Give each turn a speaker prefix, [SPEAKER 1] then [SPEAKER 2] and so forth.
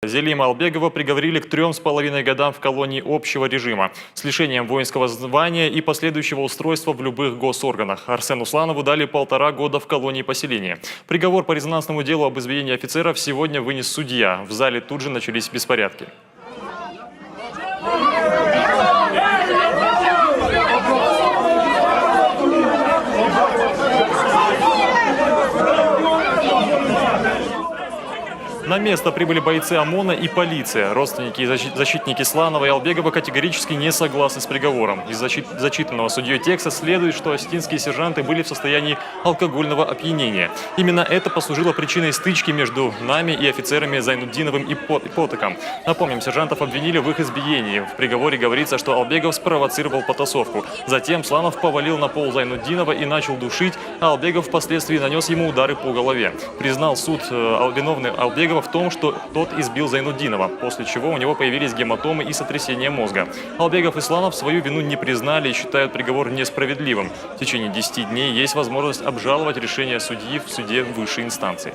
[SPEAKER 1] Зелима Албегова приговорили к 3,5 годам в колонии общего режима с лишением воинского звания и последующего устройства в любых госорганах. Арсену Усланову дали 1,5 года в колонии поселения. Приговор по резонансному делу об избиении офицеров сегодня вынес судья. В зале тут же начались беспорядки. На место прибыли бойцы ОМОНа и полиция. Родственники и защитники Сланова и Албегова категорически не согласны с приговором. Из зачитанного судьей текста следует, что осетинские сержанты были в состоянии алкогольного опьянения. Именно это послужило причиной стычки между нами и офицерами Зайнутдиновым и Потоком. Напомним, сержантов обвинили в их избиении. В приговоре говорится, что Албегов спровоцировал потасовку. Затем Сланов повалил на пол Зайнутдинова и начал душить, а Албегов впоследствии нанес ему удары по голове. Признал суд виновный Албегова в том, что тот избил Зайнутдинова, после чего у него появились гематомы и сотрясение мозга. Албегов и Сланов свою вину не признали и считают приговор несправедливым. В течение 10 дней есть возможность обжаловать решение судьи в суде высшей инстанции.